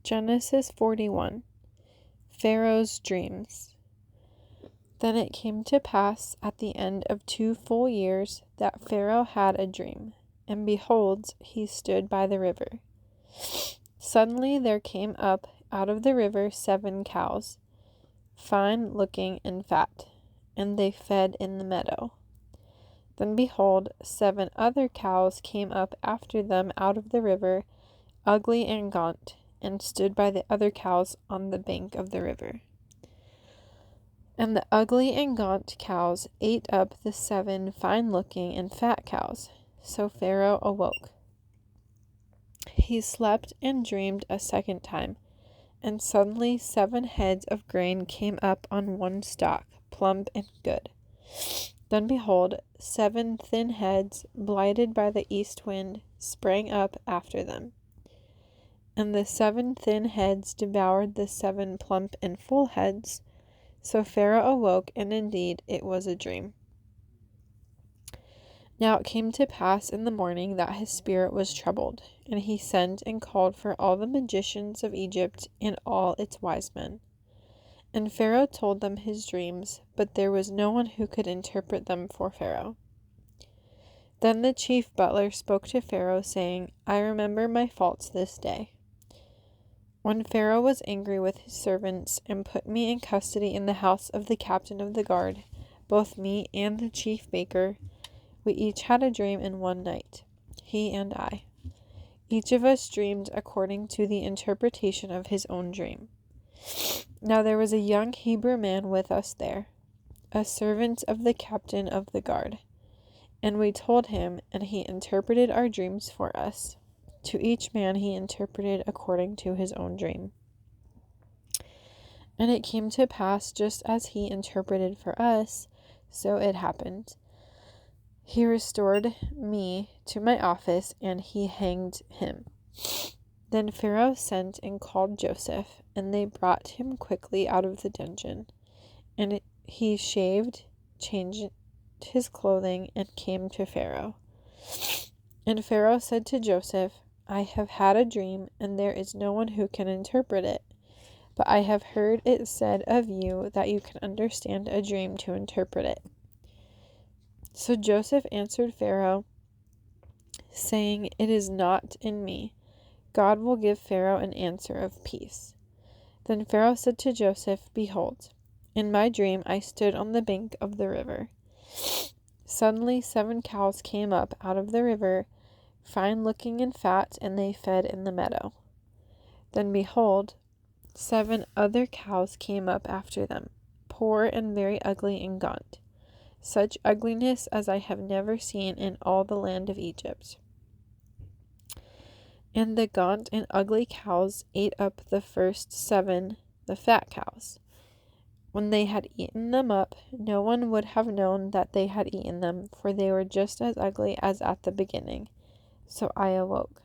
Genesis 41. Pharaoh's dreams. Then it came to pass at the end of 2 full years that Pharaoh had a dream, and behold, he stood by the river. Suddenly there came up out of the river 7 cows, fine looking and fat, and they fed in the meadow. Then behold, 7 other cows came up after them out of the river, ugly and gaunt, and stood by the other cows on the bank of the river. And the ugly and gaunt cows ate up the 7 fine-looking and fat cows. So Pharaoh awoke. He slept and dreamed a second time, and suddenly 7 heads of grain came up on one stalk, plump and good. Then behold, 7 thin heads, blighted by the east wind, sprang up after them. And the 7 thin heads devoured the 7 plump and full heads. So Pharaoh awoke, and indeed it was a dream. Now it came to pass in the morning that his spirit was troubled, and he sent and called for all the magicians of Egypt and all its wise men. And Pharaoh told them his dreams, but there was no one who could interpret them for Pharaoh. Then the chief butler spoke to Pharaoh, saying, I remember my faults this day. When Pharaoh was angry with his servants and put me in custody in the house of the captain of the guard, both me and the chief baker, we each had a dream in one night, he and I. Each of us dreamed according to the interpretation of his own dream. Now there was a young Hebrew man with us there, a servant of the captain of the guard. And we told him, and he interpreted our dreams for us. To each man he interpreted according to his own dream. And it came to pass just as he interpreted for us, so it happened. He restored me to my office, and he hanged him. Then Pharaoh sent and called Joseph, and they brought him quickly out of the dungeon. And he shaved, changed his clothing, and came to Pharaoh. And Pharaoh said to Joseph, I have had a dream, and there is no one who can interpret it. But I have heard it said of you that you can understand a dream to interpret it. So Joseph answered Pharaoh, saying, It is not in me. God will give Pharaoh an answer of peace. Then Pharaoh said to Joseph, Behold, in my dream I stood on the bank of the river. Suddenly 7 cows came up out of the river, fine-looking and fat, and they fed in the meadow. Then behold, 7 other cows came up after them, poor and very ugly and gaunt, such ugliness as I have never seen in all the land of Egypt. And the gaunt and ugly cows ate up the first 7, the fat cows. When they had eaten them up, no one would have known that they had eaten them, for they were just as ugly as at the beginning. So I awoke.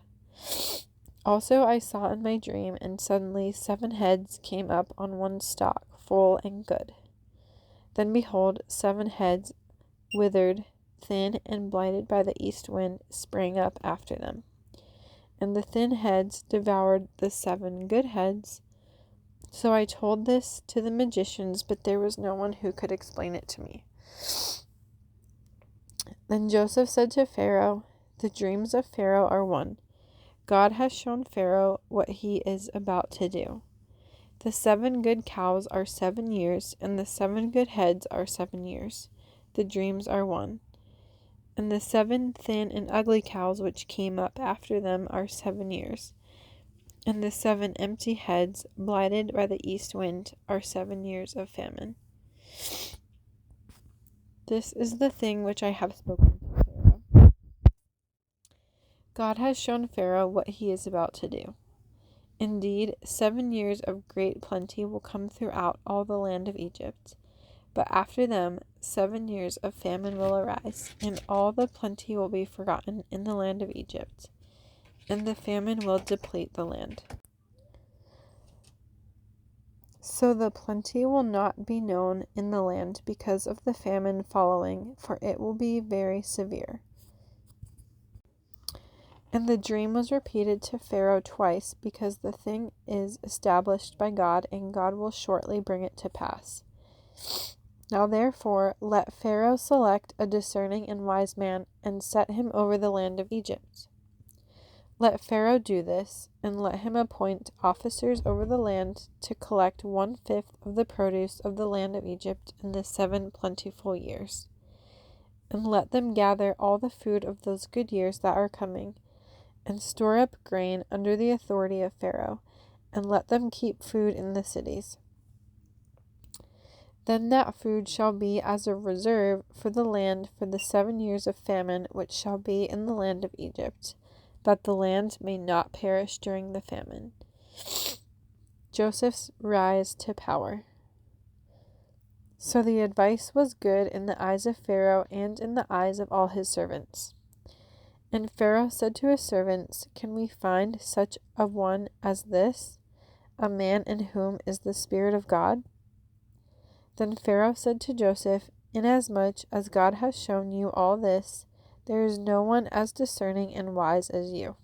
Also I saw in my dream, and suddenly 7 heads came up on one stalk, full and good. Then behold, 7 heads, withered, thin, and blighted by the east wind, sprang up after them. And the thin heads devoured the 7 good heads. So I told this to the magicians, but there was no one who could explain it to me. Then Joseph said to Pharaoh, The dreams of Pharaoh are one. God has shown Pharaoh what he is about to do. The 7 good cows are 7 years, and the 7 good heads are 7 years. The dreams are one. And the 7 thin and ugly cows which came up after them are 7 years. And the 7 empty heads, blighted by the east wind, are 7 years of famine. This is the thing which I have spoken to Pharaoh. God has shown Pharaoh what he is about to do. Indeed, 7 years of great plenty will come throughout all the land of Egypt. But after them 7 years of famine will arise, and all the plenty will be forgotten in the land of Egypt, and the famine will deplete the land. So the plenty will not be known in the land because of the famine following, for it will be very severe. And the dream was repeated to Pharaoh twice, because the thing is established by God, and God will shortly bring it to pass. Now therefore let Pharaoh select a discerning and wise man, and set him over the land of Egypt. Let Pharaoh do this, and let him appoint officers over the land to collect 1/5 of the produce of the land of Egypt in the 7 plentiful years. And let them gather all the food of those good years that are coming, and store up grain under the authority of Pharaoh, and let them keep food in the cities. Then that food shall be as a reserve for the land for the 7 years of famine which shall be in the land of Egypt, that the land may not perish during the famine. Joseph's rise to power. So the advice was good in the eyes of Pharaoh and in the eyes of all his servants. And Pharaoh said to his servants, Can we find such a one as this, a man in whom is the Spirit of God? Then Pharaoh said to Joseph, Inasmuch as God has shown you all this, there is no one as discerning and wise as you.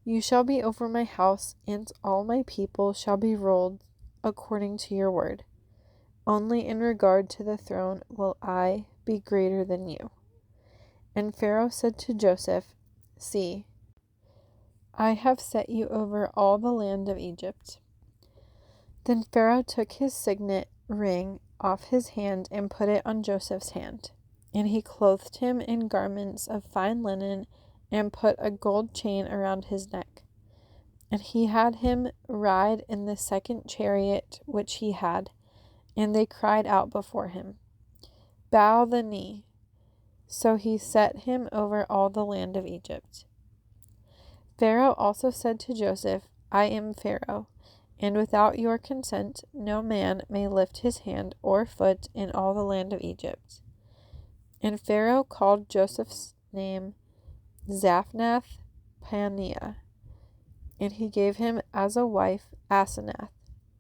You shall be over my house, and all my people shall be ruled according to your word. Only in regard to the throne will I be greater than you. And Pharaoh said to Joseph, See, I have set you over all the land of Egypt. Then Pharaoh took his signet ring off his hand and put it on Joseph's hand. And he clothed him in garments of fine linen and put a gold chain around his neck. And he had him ride in the second chariot which he had, and they cried out before him, Bow the knee. So he set him over all the land of Egypt. Pharaoh also said to Joseph, I am Pharaoh, and without your consent no man may lift his hand or foot in all the land of Egypt. And Pharaoh called Joseph's name Zaphnath-Paaneah, and he gave him as a wife Asenath,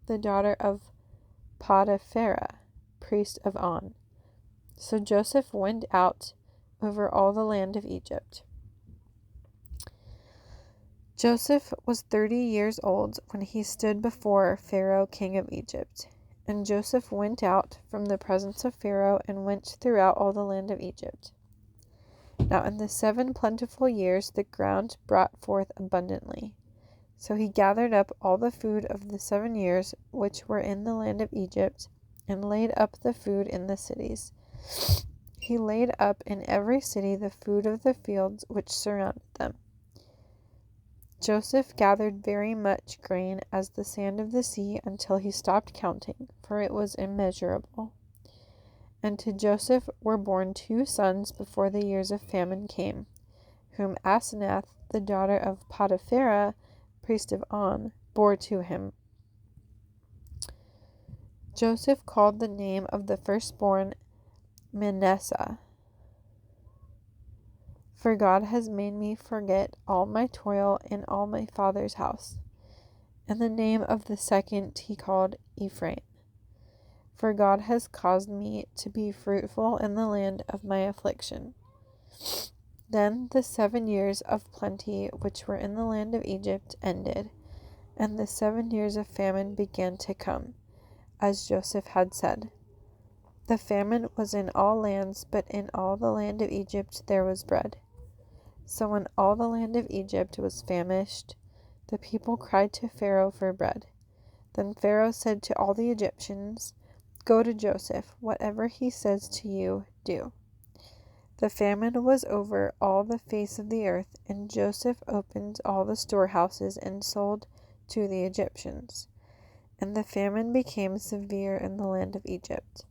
the daughter of Potiphera, priest of On. So Joseph went out over all the land of Egypt. Joseph was 30 years old when he stood before Pharaoh, king of Egypt. And Joseph went out from the presence of Pharaoh and went throughout all the land of Egypt. Now in the 7 plentiful years the ground brought forth abundantly. So he gathered up all the food of the 7 years which were in the land of Egypt, and laid up the food in the cities. He laid up in every city the food of the fields which surrounded them. Joseph gathered very much grain as the sand of the sea until he stopped counting, for it was immeasurable. And to Joseph were born 2 sons before the years of famine came, whom Asenath, the daughter of Potiphera, priest of On, bore to him. Joseph called the name of the firstborn Manasseh, for God has made me forget all my toil in all my father's house. And the name of the second he called Ephraim, for God has caused me to be fruitful in the land of my affliction. Then the 7 years of plenty which were in the land of Egypt ended, and the 7 years of famine began to come, as Joseph had said. The famine was in all lands, but in all the land of Egypt there was bread. So when all the land of Egypt was famished, the people cried to Pharaoh for bread. Then Pharaoh said to all the Egyptians, Go to Joseph, whatever he says to you, do. The famine was over all the face of the earth, and Joseph opened all the storehouses and sold to the Egyptians. And the famine became severe in the land of Egypt.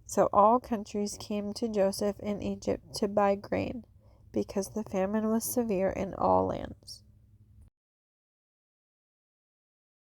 So all countries came to Joseph in Egypt to buy grain, because the famine was severe in all lands.